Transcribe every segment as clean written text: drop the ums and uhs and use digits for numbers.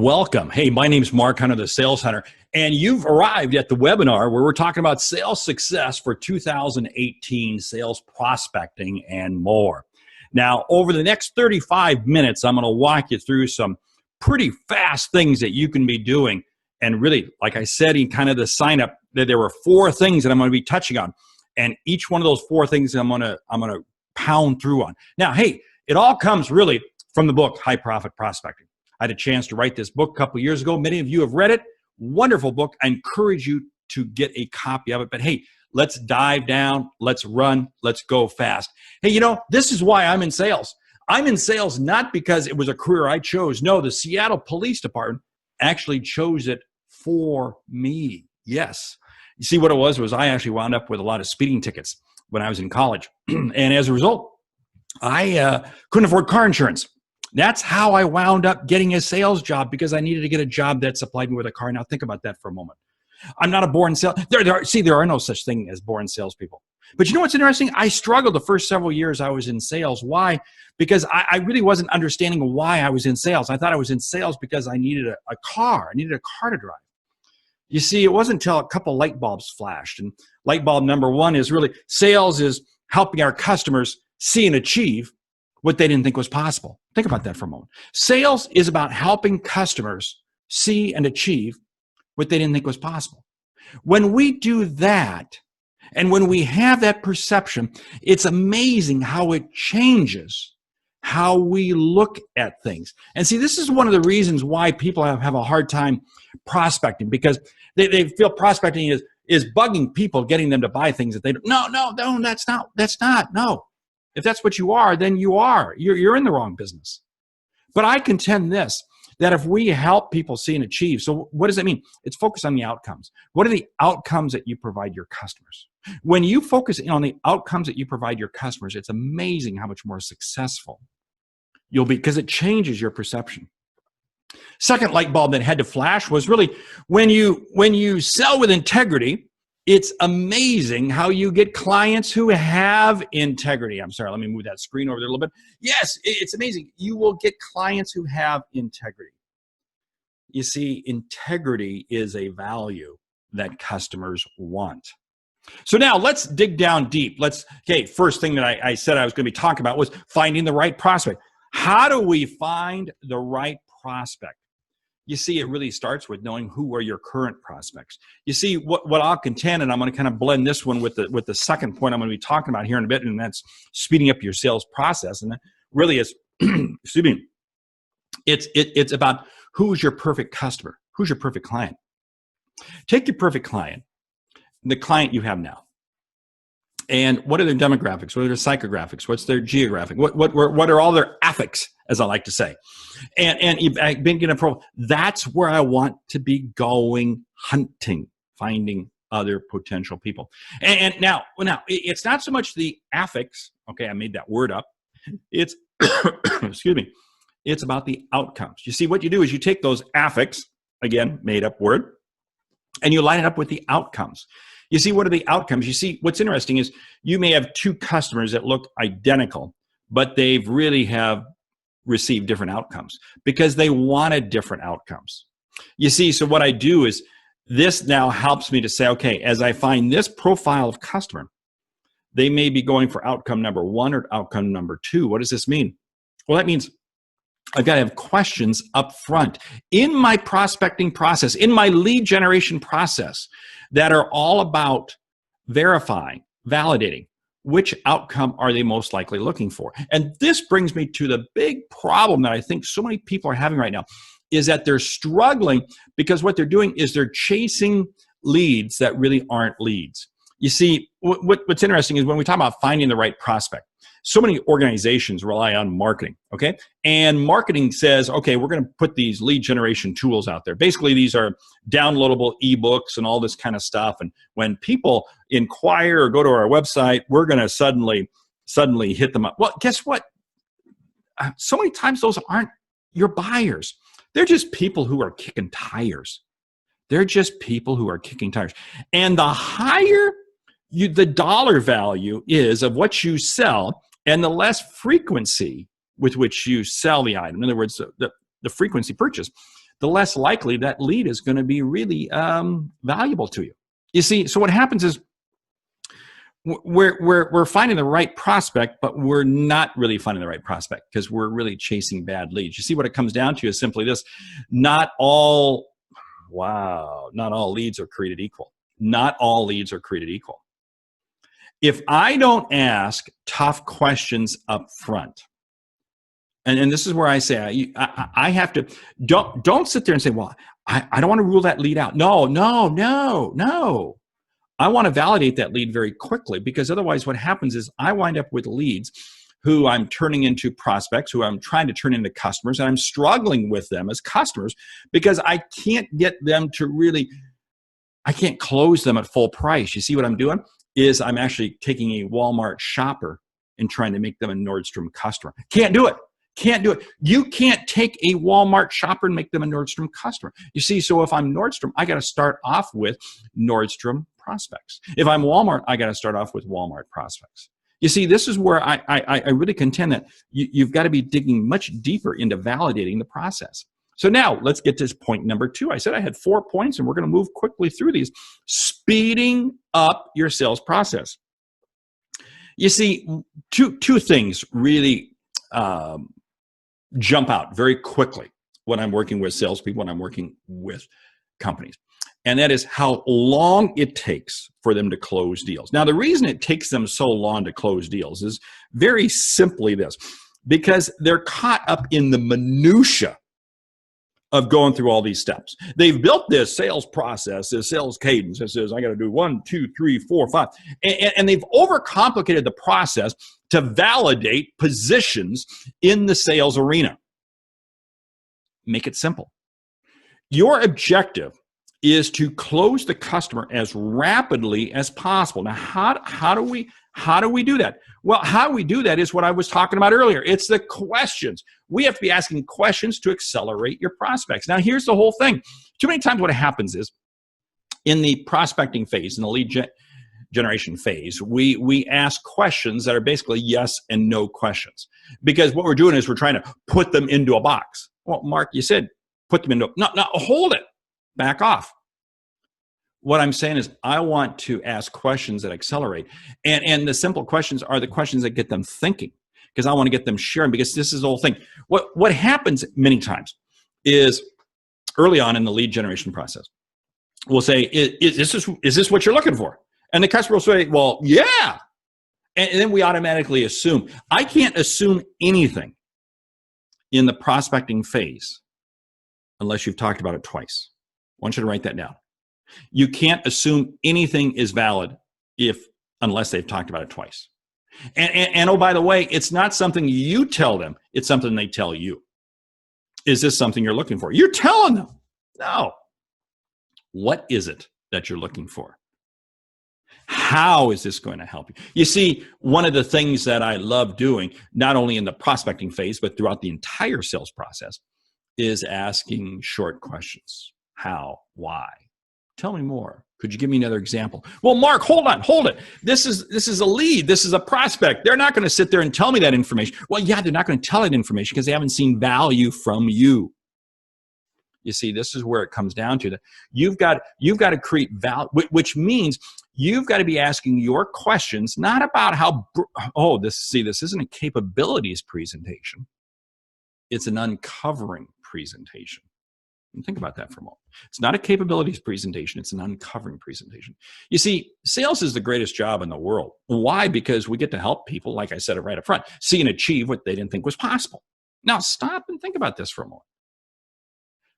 Welcome. Hey, my name's Mark Hunter, the Sales Hunter, and you've arrived at the webinar where we're talking about sales success for 2018, sales prospecting, and more. Now, over the next 35 minutes, I'm going to walk you through some pretty fast things that you can be doing. And really, like I said in kind of the sign up, that there were 4 things that I'm going to be touching on. And each one of those 4 things I'm going to pound through on. Now, hey, it all comes really from the book, High Profit Prospecting. I had a chance to write this book a couple of years ago. Many of you have read it. Wonderful book. I encourage you to get a copy of it. But hey, let's dive down. Let's run. Let's go fast. Hey, you know, this is why I'm in sales. I'm in sales not because it was a career I chose. No, the Seattle Police Department actually chose it for me. Yes. You see, what it was I actually wound up with a lot of speeding tickets when I was in college. And as a result, I couldn't afford car insurance. That's how I wound up getting a sales job, because I needed to get a job that supplied me with a car. Now think about that for a moment. I'm not a born sales. There are no such thing as born salespeople. But you know what's interesting? I struggled the first several years I was in sales. Why? Because I really wasn't understanding why I was in sales. I thought I was in sales because I needed a car. I needed a car to drive. You see, it wasn't until a couple light bulbs flashed. And light bulb number 1 is really sales is helping our customers see and achieve what they didn't think was possible. Think about that for a moment. Sales is about helping customers see and achieve what they didn't think was possible. When we do that, and when we have that perception, it's amazing how it changes how we look at things. And see, this is one of the reasons why people have a hard time prospecting, because they feel prospecting is bugging people, getting them to buy things that they don't. No, that's not. No. If that's what you are, then you are. You're in the wrong business. But I contend this, that if we help people see and achieve, so what does that mean? It's focused on the outcomes. What are the outcomes that you provide your customers? When you focus on the outcomes that you provide your customers, it's amazing how much more successful you'll be, because it changes your perception. Second light bulb that had to flash was really when you sell with integrity, it's amazing how you get clients who have integrity. I'm sorry, let me move that screen over there a little bit. Yes, it's amazing. You will get clients who have integrity. You see, integrity is a value that customers want. So now let's dig down deep. First thing that I said I was going to be talking about was finding the right prospect. How do we find the right prospect? You see, it really starts with knowing who are your current prospects. You see, what I'll contend, and I'm going to kind of blend this one with the second point I'm going to be talking about here in a bit, and that's speeding up your sales process. And that really is, excuse me, it's about who's your perfect customer, who's your perfect client. Take your perfect client, the client you have now, and what are their demographics? What are their psychographics? What's their geographic? What are all their affects, as I like to say? And I've been getting a pro. That's where I want to be going hunting, finding other potential people. And now it's not so much the affects. Okay, I made that word up. It's excuse me. It's about the outcomes. You see, what you do is you take those affects, again, made up word, and you line it up with the outcomes. You see, what are the outcomes? You see, what's interesting is you may have 2 customers that look identical, but they've really have received different outcomes because they wanted different outcomes. You see, so what I do is this now helps me to say, okay, as I find this profile of customer, they may be going for outcome number 1 or outcome number 2. What does this mean? Well, that means I've got to have questions up front in my prospecting process, in my lead generation process, that are all about verifying, validating which outcome are they most likely looking for. And this brings me to the big problem that I think so many people are having right now, is that they're struggling because what they're doing is they're chasing leads that really aren't leads. You see, what's interesting is when we talk about finding the right prospect, so many organizations rely on marketing, okay? And marketing says, okay, we're going to put these lead generation tools out there. Basically, these are downloadable ebooks and all this kind of stuff. And when people inquire or go to our website, we're going to suddenly hit them up. Well, guess what? So many times those aren't your buyers. They're just people who are kicking tires. They're just people who are kicking tires. And the higher the dollar value is of what you sell, and the less frequency with which you sell the item, in other words, the frequency purchase, the less likely that lead is going to be really valuable to you. You see, so what happens is we're finding the right prospect, but we're not really finding the right prospect because we're really chasing bad leads. You see, what it comes down to is simply this: not all leads are created equal. Not all leads are created equal. If I don't ask tough questions up front, and this is where I say I have to, don't sit there and say, well, I don't want to rule that lead out. No. I want to validate that lead very quickly, because otherwise what happens is I wind up with leads who I'm turning into prospects, who I'm trying to turn into customers, and I'm struggling with them as customers because I can't get them to really, I can't close them at full price. You see what I'm doing? Is I'm actually taking a Walmart shopper and trying to make them a Nordstrom customer. Can't do it. You can't take a Walmart shopper and make them a Nordstrom customer. You see, so if I'm Nordstrom, I got to start off with Nordstrom prospects. If I'm Walmart, I got to start off with Walmart prospects. You see, this is where I really contend that you've got to be digging much deeper into validating the process. So now let's get to point number 2. I said I had 4 points, and we're going to move quickly through these. Speeding up your sales process. You see, two things really jump out very quickly when I'm working with salespeople, when I'm working with companies. And that is how long it takes for them to close deals. Now, the reason it takes them so long to close deals is very simply this: because they're caught up in the minutia of going through all these steps. They've built this sales process, this sales cadence that says, I got to do 1, 2, 3, 4, 5. And they've overcomplicated the process to validate positions in the sales arena. Make it simple. Your objective is to close the customer as rapidly as possible. Now, how do we do that? Well, how we do that is what I was talking about earlier. It's the questions. We have to be asking questions to accelerate your prospects. Now, here's the whole thing. Too many times what happens is in the prospecting phase, in the lead generation phase, we ask questions that are basically yes and no questions. Because what we're doing is we're trying to put them into a box. Well, Mark, you said put them into, no, hold it. Back off. What I'm saying is I want to ask questions that accelerate. And the simple questions are the questions that get them thinking, because I want to get them sharing, because this is the whole thing. What happens many times is early on in the lead generation process, we'll say, is this what you're looking for? And the customer will say, well, yeah. And then we automatically assume. I can't assume anything in the prospecting phase unless you've talked about it twice. I want you to write that down. You can't assume anything is valid unless they've talked about it twice. And oh, by the way, it's not something you tell them. It's something they tell you. Is this something you're looking for? You're telling them. No. What is it that you're looking for? How is this going to help you? You see, one of the things that I love doing, not only in the prospecting phase, but throughout the entire sales process, is asking short questions. How? Why? Tell me more. Could you give me another example? Well, Mark, hold it. This is a lead. This is a prospect. They're not going to sit there and tell me that information. Well, yeah, they're not going to tell that information because they haven't seen value from you. You see, this is where it comes down to that. You've got to create value, which means you've got to be asking your questions, not about how, this isn't a capabilities presentation. It's an uncovering presentation. And think about that for a moment. It's not a capabilities presentation. It's an uncovering presentation. You see, sales is the greatest job in the world. Why? Because we get to help people, like I said it right up front, see and achieve what they didn't think was possible. Now, stop and think about this for a moment.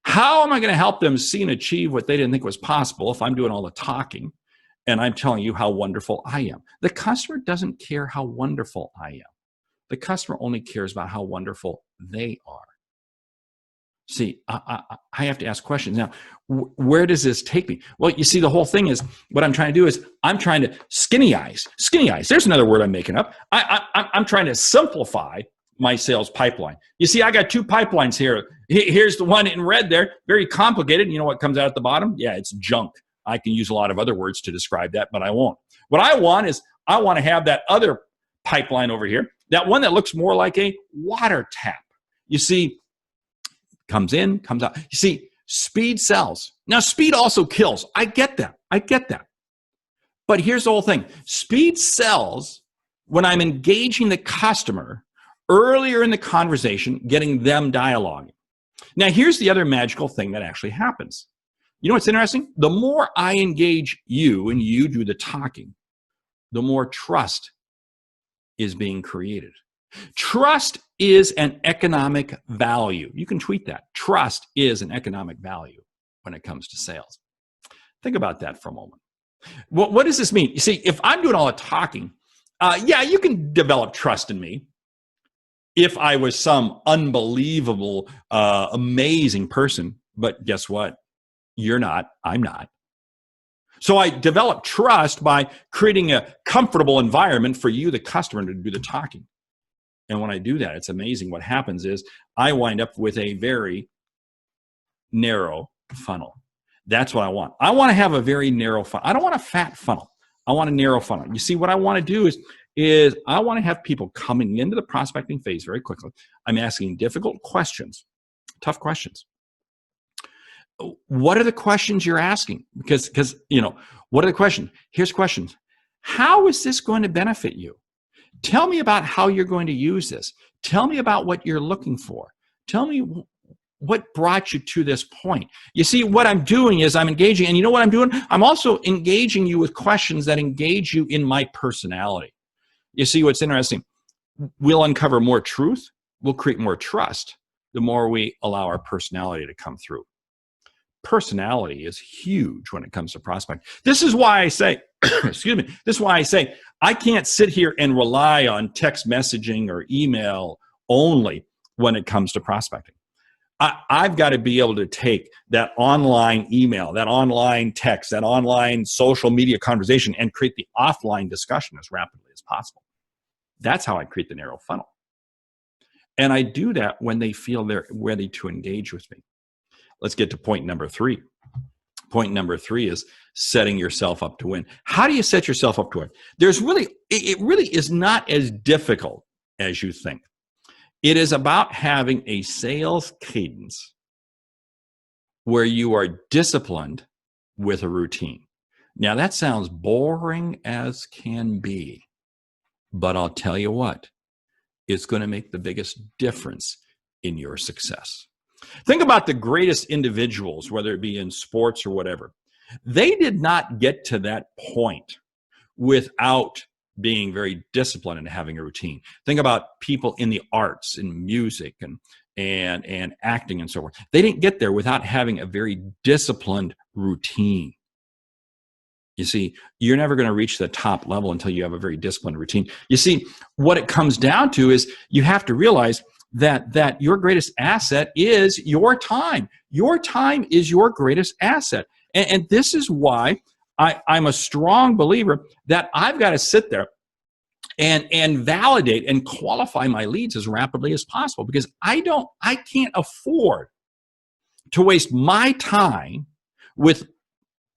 How am I going to help them see and achieve what they didn't think was possible if I'm doing all the talking and I'm telling you how wonderful I am? The customer doesn't care how wonderful I am. The customer only cares about how wonderful they are. See, I have to ask questions. Now, where does this take me? Well, you see, the whole thing is what I'm trying to do is I'm trying to skinny eyes. There's another word I'm making up. I'm trying to simplify my sales pipeline. You see, I got 2 pipelines here. Here's the one in red there, very complicated. You know what comes out at the bottom? Yeah, it's junk. I can use a lot of other words to describe that, but I won't. What I want is I want to have that other pipeline over here, that one that looks more like a water tap. You see, Comes in, comes out. You see, speed sells. Now, speed also kills. I get that. But here's the whole thing. Speed sells when I'm engaging the customer earlier in the conversation, getting them dialoguing. Now, here's the other magical thing that actually happens. You know what's interesting? The more I engage you and you do the talking, the more trust is being created. Trust is an economic value. You can tweet that. Trust is an economic value when it comes to sales. Think about that for a moment. What does this mean? You see, if I'm doing all the talking, yeah, you can develop trust in me. If I was some unbelievable, amazing person, but guess what? You're not, I'm not. So I develop trust by creating a comfortable environment for you, the customer, to do the talking. And when I do that, it's amazing. What happens is I wind up with a very narrow funnel. That's what I want. I want to have a very narrow funnel. I don't want a fat funnel. I want a narrow funnel. You see, what I want to do is I want to have people coming into the prospecting phase very quickly. I'm asking difficult questions, tough questions. What are the questions you're asking? Because what are the questions? Here's questions. How is this going to benefit you? Tell me about how you're going to use this. Tell me about what you're looking for. Tell me what brought you to this point. You see, what I'm doing is I'm engaging, and you know what I'm doing? I'm also engaging you with questions that engage you in my personality. You see, what's interesting? We'll uncover more truth. We'll create more trust the more we allow our personality to come through. Personality is huge when it comes to prospecting. This is why I say, excuse me, this is why I say I can't sit here and rely on text messaging or email only when it comes to prospecting. I've got to be able to take that online email, that online text, that online social media conversation and create the offline discussion as rapidly as possible. That's how I create the narrow funnel. And I do that when they feel they're ready to engage with me. Let's get to point number 3. Point number 3 is setting yourself up to win. How do you set yourself up to win? It really is not as difficult as you think. It is about having a sales cadence where you are disciplined with a routine. Now, that sounds boring as can be, but I'll tell you what, it's going to make the biggest difference in your success. Think about the greatest individuals, whether it be in sports or whatever. They did not get to that point without being very disciplined and having a routine. Think about people in the arts, in music and acting and so forth. They didn't get there without having a very disciplined routine. You see, you're never going to reach the top level until you have a very disciplined routine. You see, what it comes down to is you have to realize that your greatest asset is your time. Your time is your greatest asset. And this is why I'm a strong believer that I've got to sit there and validate and qualify my leads as rapidly as possible, because I can't afford to waste my time with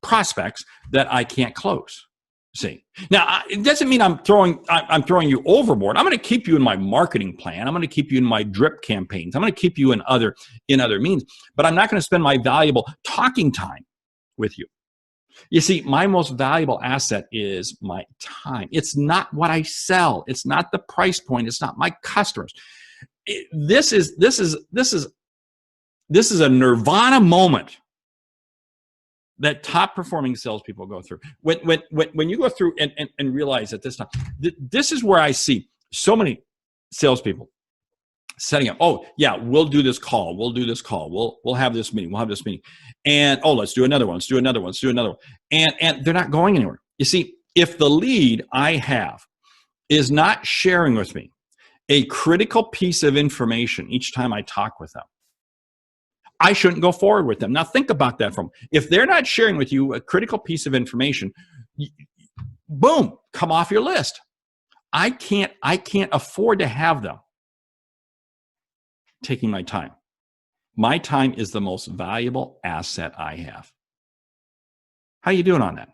prospects that I can't close. See, now it doesn't mean I'm throwing you overboard. I'm going to keep you in my marketing plan. I'm going to keep you in my drip campaigns. I'm going to keep you in other means, but I'm not going to spend my valuable talking time with you. You see, my most valuable asset is my time. It's not what I sell. It's not the price point. It's not my customers. This is a nirvana moment that top performing salespeople go through. When you go through and realize at this time, this is where I see so many salespeople setting up. Oh yeah, we'll do this call. We'll do this call. We'll have this meeting. We'll have this meeting. And let's do another one. Let's do another one. Let's do another one. And they're not going anywhere. You see, if the lead I have is not sharing with me a critical piece of information each time I talk with them, I shouldn't go forward with them. Now think about that if they're not sharing with you a critical piece of information, boom, come off your list. I can't afford to have them taking my time. My time is the most valuable asset I have. How are you doing on that?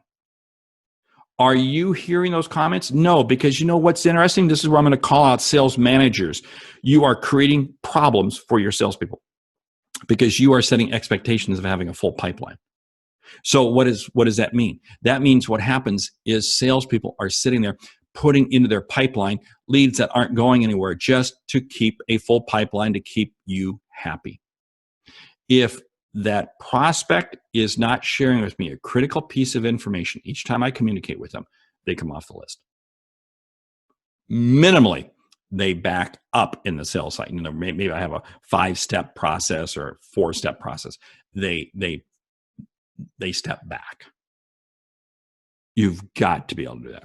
Are you hearing those comments? No, because you know what's interesting? This is where I'm going to call out sales managers. You are creating problems for your salespeople. because you are setting expectations of having a full pipeline. So what does that mean? That means what happens is salespeople are sitting there putting into their pipeline leads that aren't going anywhere just to keep a full pipeline to keep you happy. If that prospect is not sharing with me a critical piece of information each time I communicate with them, they come off the list. Minimally, they back up in the sales cycle. Maybe I have a 5-step process or 4-step process. They step back. You've got to be able to do that.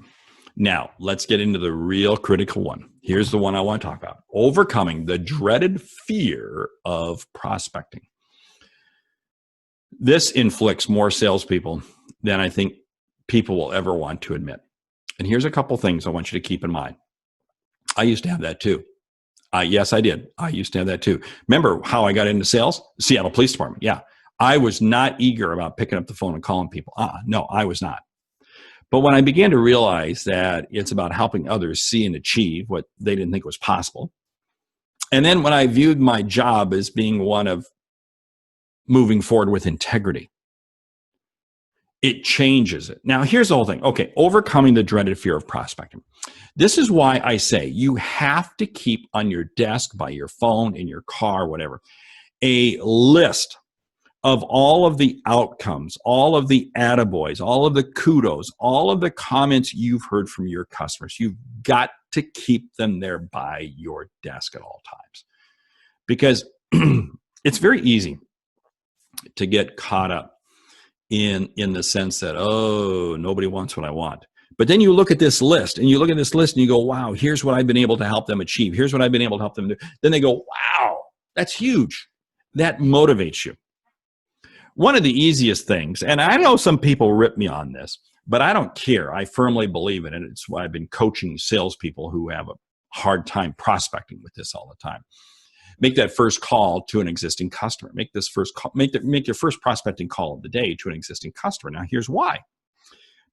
Now, let's get into the real critical one. Here's the one I want to talk about. Overcoming the dreaded fear of prospecting. This inflicts more salespeople than I think people will ever want to admit. And here's a couple things I want you to keep in mind. I used to have that too. Yes, I did. I used to have that too. Remember how I got into sales? Seattle Police Department. Yeah. I was not eager about picking up the phone and calling people. No, I was not. But when I began to realize that it's about helping others see and achieve what they didn't think was possible, and then when I viewed my job as being one of moving forward with integrity, it changes it. Now, here's the whole thing. Okay, overcoming the dreaded fear of prospecting. This is why I say you have to keep on your desk, by your phone, in your car, whatever, a list of all of the outcomes, all of the attaboys, all of the kudos, all of the comments you've heard from your customers. You've got to keep them there by your desk at all times. Because it's very easy to get caught up in the sense that, oh, nobody wants what I want. But then you look at this list and you go, wow, here's what I've been able to help them achieve. Here's what I've been able to help them do. Then they go, wow, that's huge. That motivates you. One of the easiest things, and I know some people rip me on this, but I don't care. I firmly believe in it. It's why I've been coaching salespeople who have a hard time prospecting with this all the time. Make that first call to an existing customer. Make your first prospecting call of the day to an existing customer. Now, here's why.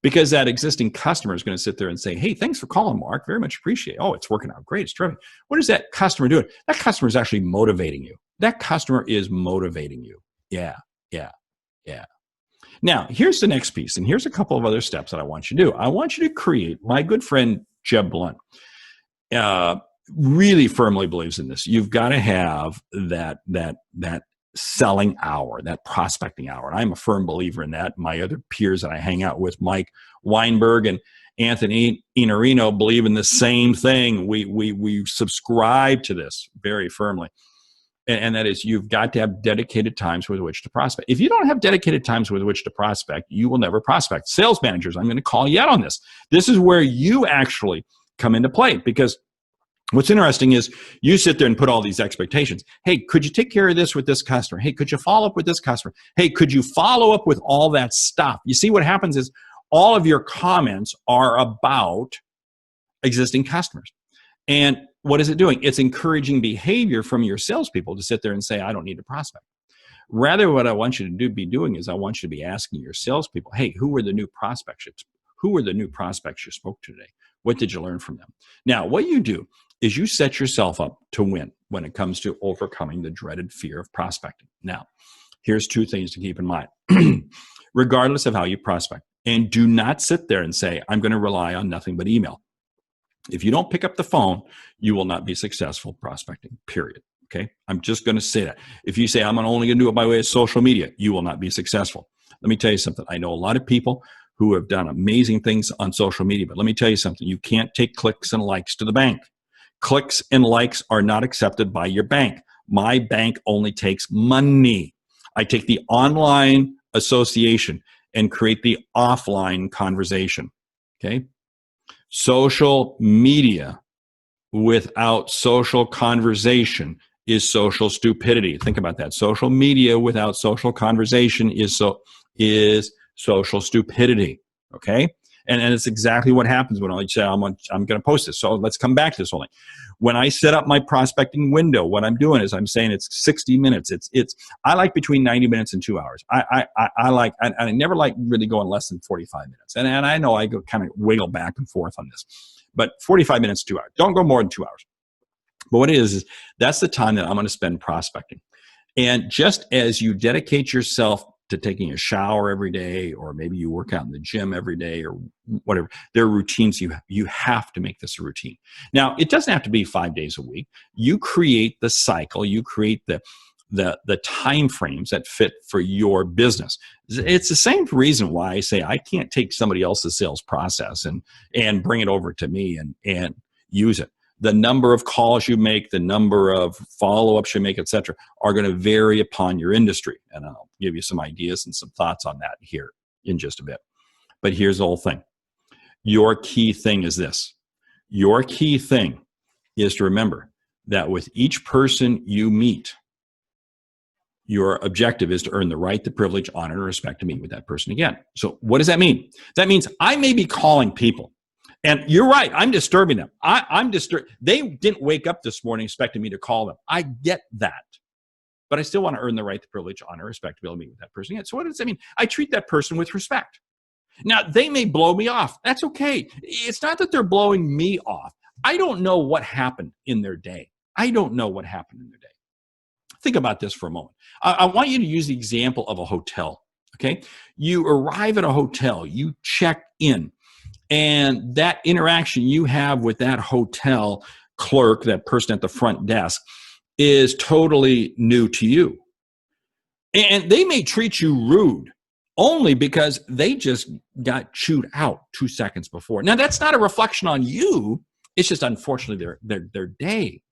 Because that existing customer is going to sit there and say, hey, thanks for calling, Mark. Very much appreciate it. Oh, it's working out great. It's terrific. What is that customer doing? That customer is actually motivating you. That customer is motivating you. Yeah. Now, here's the next piece, and here's a couple of other steps that I want you to do. I want you to create, my good friend Jeb Blunt really firmly believes in this. You've got to have that selling hour, that prospecting hour. And I'm a firm believer in that. My other peers that I hang out with, Mike Weinberg and Anthony Iannarino, believe in the same thing. We subscribe to this very firmly. And that is, you've got to have dedicated times with which to prospect. If you don't have dedicated times with which to prospect, you will never prospect. Sales managers, I'm going to call you out on this. This is where you actually come into play, because what's interesting is you sit there and put all these expectations. Hey, could you take care of this with this customer? Hey, could you follow up with this customer? Hey, could you follow up with all that stuff? You see, what happens is all of your comments are about existing customers. And what is it doing? It's encouraging behavior from your salespeople to sit there and say, I don't need to prospect. Rather, what I want you to be doing is I want you to be asking your salespeople, hey, who were the new prospects? Who were the new prospects you spoke to today? What did you learn from them? Now, what you do is you set yourself up to win when it comes to overcoming the dreaded fear of prospecting. Now, here's 2 things to keep in mind, regardless of how you prospect. And do not sit there and say, I'm going to rely on nothing but email. If you don't pick up the phone, you will not be successful prospecting, period. Okay? I'm just going to say that. If you say, I'm only going to do it by way of social media, you will not be successful. Let me tell you something. I know a lot of people who have done amazing things on social media, but let me tell you something. You can't take clicks and likes to the bank. Clicks and likes are not accepted by your bank. My bank only takes money. I take the online association and create the offline conversation. Okay? Social media without social conversation is social stupidity. Think about that. Social media without social conversation is social stupidity. Okay? And it's exactly what happens when I say, I'm going to post this. So let's come back to this whole thing. When I set up my prospecting window, what I'm doing is I'm saying it's 60 minutes. I like between 90 minutes and 2 hours. I never like really going less than 45 minutes. And I know I go kind of wiggle back and forth on this, but 45 minutes, 2 hours. Don't go more than 2 hours. But what it is that's the time that I'm going to spend prospecting. And just as you dedicate yourself to taking a shower every day, or maybe you work out in the gym every day, or whatever, there are routines you have to make this a routine. Now, it doesn't have to be 5 days a week. You create the cycle, you create the time frames that fit for your business. It's the same reason why I say I can't take somebody else's sales process and bring it over to me and use it. The number of calls you make, the number of follow-ups you make, et cetera, are going to vary upon your industry. And I'll give you some ideas and some thoughts on that here in just a bit. But here's the whole thing. Your key thing is this. Your key thing is to remember that with each person you meet, your objective is to earn the right, the privilege, honor, and respect to meet with that person again. So what does that mean? That means I may be calling people. And you're right, I'm disturbing them. I'm disturbed. They didn't wake up this morning expecting me to call them. I get that. But I still want to earn the right, the privilege, honor, respect to be able to meet with that person again. So what does that mean? I treat that person with respect. Now, they may blow me off. That's okay. It's not that they're blowing me off. I don't know what happened in their day. I don't know what happened in their day. Think about this for a moment. I want you to use the example of a hotel, okay? You arrive at a hotel, you check in, and that interaction you have with that hotel clerk, that person at the front desk, is totally new to you. And they may treat you rude only because they just got chewed out 2 seconds before. Now, that's not a reflection on you. It's just, unfortunately, their day.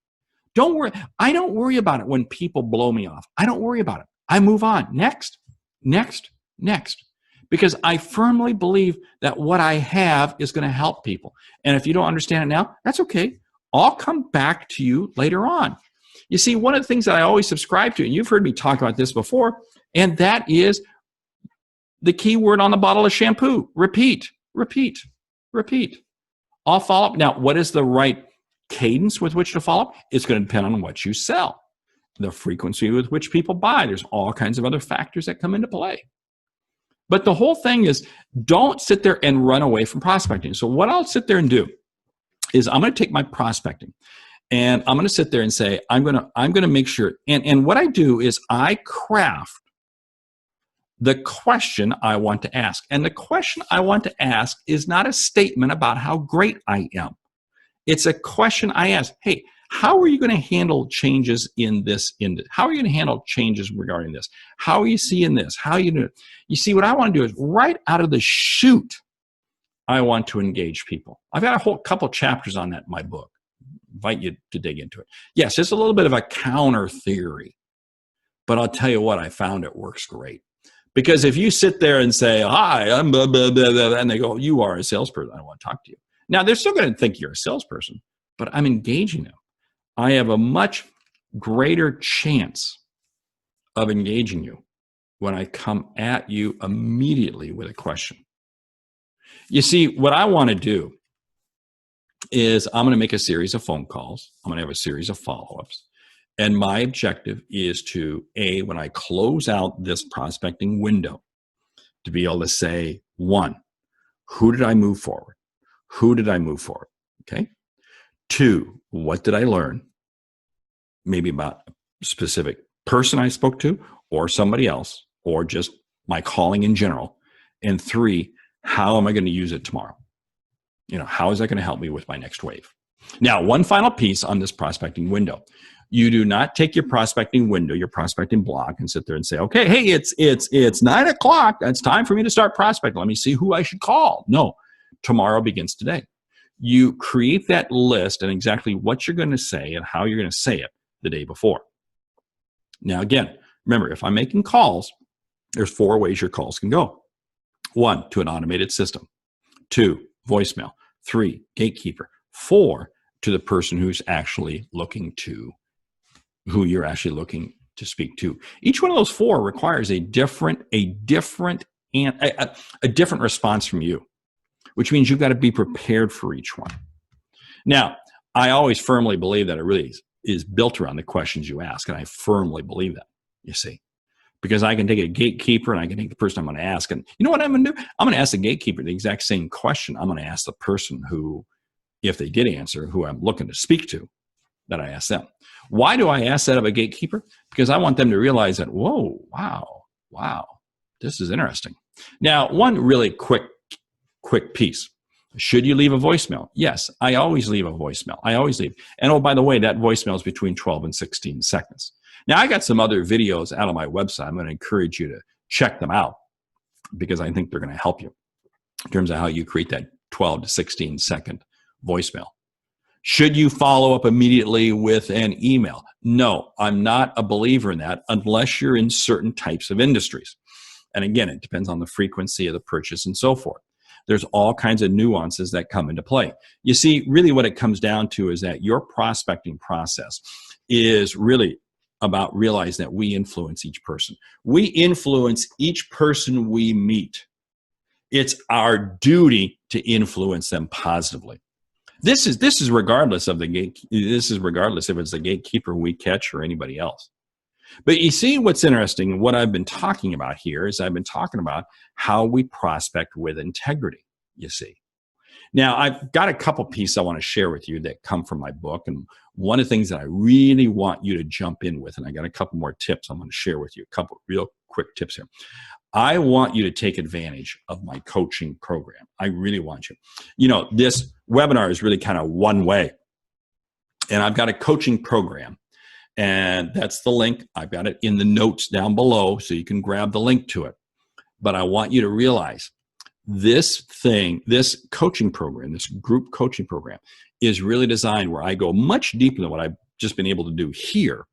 Don't worry. I don't worry about it when people blow me off. I don't worry about it. I move on. Next, next, next. Because I firmly believe that what I have is going to help people. And if you don't understand it now, that's okay. I'll come back to you later on. You see, one of the things that I always subscribe to, and you've heard me talk about this before, and that is the key word on the bottle of shampoo: repeat, repeat, repeat. I'll follow up. Now, what is the right cadence with which to follow up? It's going to depend on what you sell, the frequency with which people buy. There's all kinds of other factors that come into play. But the whole thing is, don't sit there and run away from prospecting. So what I'll sit there and do is I'm going to take my prospecting and I'm going to sit there and say, I'm going to make sure. And what I do is I craft the question I want to ask. And the question I want to ask is not a statement about how great I am. It's a question I ask. Hey, how are you going to handle changes in this? How are you going to handle changes regarding this? How are you seeing this? How are you doing it? You see, what I want to do is right out of the chute, I want to engage people. I've got a whole couple chapters on that in my book. Invite you to dig into it. Yes, it's a little bit of a counter theory, but I'll tell you what, I found it works great. Because if you sit there and say, hi, I'm blah, blah, blah, blah, and they go, you are a salesperson, I don't want to talk to you. Now, they're still going to think you're a salesperson, but I'm engaging them. I have a much greater chance of engaging you when I come at you immediately with a question. You see, what I want to do is I'm going to make a series of phone calls. I'm going to have a series of follow-ups. And my objective is to, when I close out this prospecting window, to be able to say, 1, who did I move forward? Who did I move forward? Okay. 2, what did I learn? Maybe about a specific person I spoke to, or somebody else, or just my calling in general. And 3, how am I going to use it tomorrow? How is that going to help me with my next wave? Now, one final piece on this prospecting window. You do not take your prospecting window, your prospecting block, and sit there and say, okay, hey, it's 9 o'clock. It's time for me to start prospecting. Let me see who I should call. No, tomorrow begins today. You create that list and exactly what you're going to say and how you're going to say it the day before. Now, again, remember, if I'm making calls, there's 4 ways your calls can go. 1, to an automated system. 2, voicemail. 3, gatekeeper. 4, to the person who you're actually looking to speak to. Each one of those 4 requires a different response from you, which means you've got to be prepared for each one. Now, I always firmly believe that it really is built around the questions you ask, and I firmly believe that, you see. Because I can take a gatekeeper and I can take the person I'm going to ask, and you know what I'm going to do? I'm going to ask the gatekeeper the exact same question I'm going to ask the person who, if they did answer, who I'm looking to speak to. that I ask them. Why do I ask that of a gatekeeper? Because I want them to realize that, whoa, wow, this is interesting. Now, one really quick piece. Should you leave a voicemail? Yes, I always leave a voicemail. I always leave. And oh, by the way, that voicemail is between 12 and 16 seconds. Now, I got some other videos out on my website. I'm going to encourage you to check them out because I think they're going to help you in terms of how you create that 12 to 16 second voicemail. Should you follow up immediately with an email? No, I'm not a believer in that unless you're in certain types of industries. And again, it depends on the frequency of the purchase and so forth. There's all kinds of nuances that come into play. You see, really what it comes down to is that your prospecting process is really about realizing that we influence each person. We influence each person we meet. It's our duty to influence them positively. This is regardless of the gate. This is regardless if it's the gatekeeper we catch or anybody else. But you see what's interesting, what I've been talking about here is I've been talking about how we prospect with integrity, you see. Now, I've got a couple pieces I want to share with you that come from my book. And one of the things that I really want you to jump in with, and I got a couple more tips I'm going to share with you, a couple real quick tips here. I want you to take advantage of my coaching program. I really want you. You know, this webinar is really kind of one way. And I've got a coaching program. And that's the link. I've got it in the notes down below so you can grab the link to it. But I want you to realize this coaching program, this group coaching program is really designed where I go much deeper than what I've just been able to do here.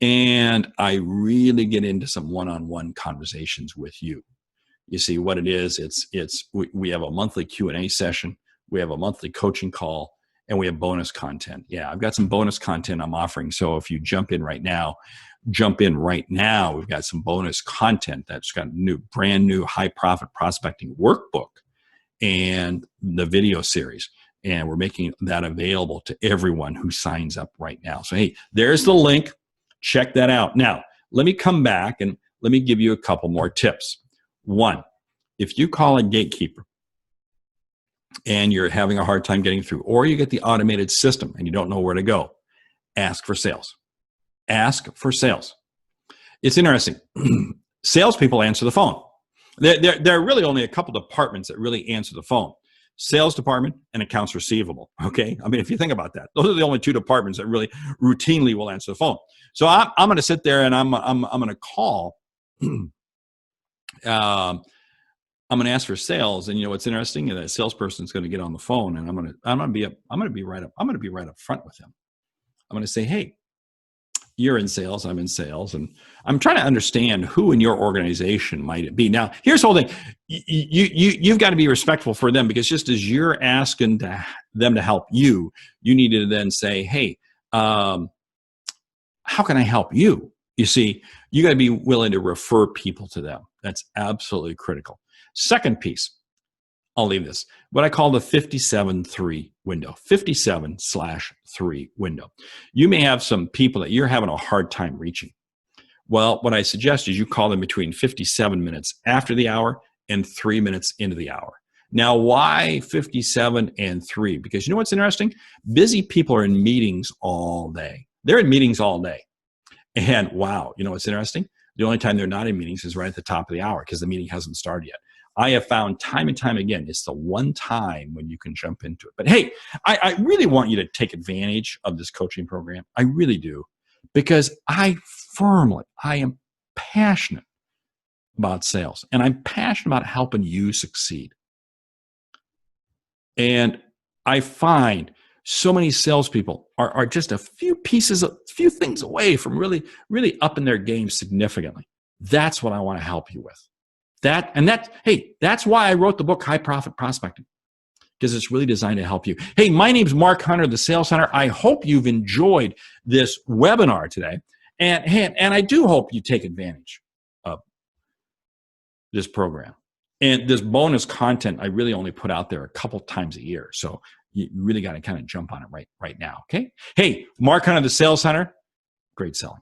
And I really get into some one-on-one conversations with you. You see what it is, we have a monthly Q&A session. We have a monthly coaching call. And we have bonus content. Yeah, I've got some bonus content I'm offering. So if you jump in right now. We've got some bonus content that's got brand new high profit prospecting workbook and the video series. And we're making that available to everyone who signs up right now. So, hey, there's the link. Check that out. Now, let me come back and let me give you a couple more tips. One, if you call a gatekeeper, and you're having a hard time getting through, or you get the automated system and you don't know where to go, ask for sales. Ask for sales. It's interesting. Salespeople answer the phone. There are really only a couple departments that really answer the phone. Sales department and accounts receivable, okay? I mean, if you think about that, those are the only two departments that really routinely will answer the phone. So I'm going to sit there and I'm going to call I'm going to ask for sales, and you know what's interesting? That salesperson is going to get on the phone, and I'm going to be right up front with them. I'm going to say, "Hey, you're in sales. I'm in sales, and I'm trying to understand who in your organization might it be." Now, here's the whole thing: you've got to be respectful for them, because just as you're asking them to help you, you need to then say, "Hey, how can I help you?" You see, you got to be willing to refer people to them. That's absolutely critical. Second piece, I'll leave this, what I call the 57-3 window, 57/3 window. You may have some people that you're having a hard time reaching. Well, what I suggest is you call them between 57 minutes after the hour and 3 minutes into the hour. Now, why 57 and 3? Because you know what's interesting? Busy people are in meetings all day. They're in meetings all day. And wow, you know what's interesting? The only time they're not in meetings is right at the top of the hour because the meeting hasn't started yet. I have found time and time again, it's the one time when you can jump into it. But hey, I really want you to take advantage of this coaching program. I really do. Because I am passionate about sales. And I'm passionate about helping you succeed. And I find so many salespeople are just a few things away from really, really upping their game significantly. That's what I want to help you with. That's why I wrote the book, High Profit Prospecting, because it's really designed to help you. Hey, my name's Mark Hunter, the Sales Hunter. I hope you've enjoyed this webinar today. And I do hope you take advantage of this program. And this bonus content, I really only put out there a couple times a year. So you really got to kind of jump on it right now, okay? Hey, Mark Hunter, the Sales Hunter, great selling.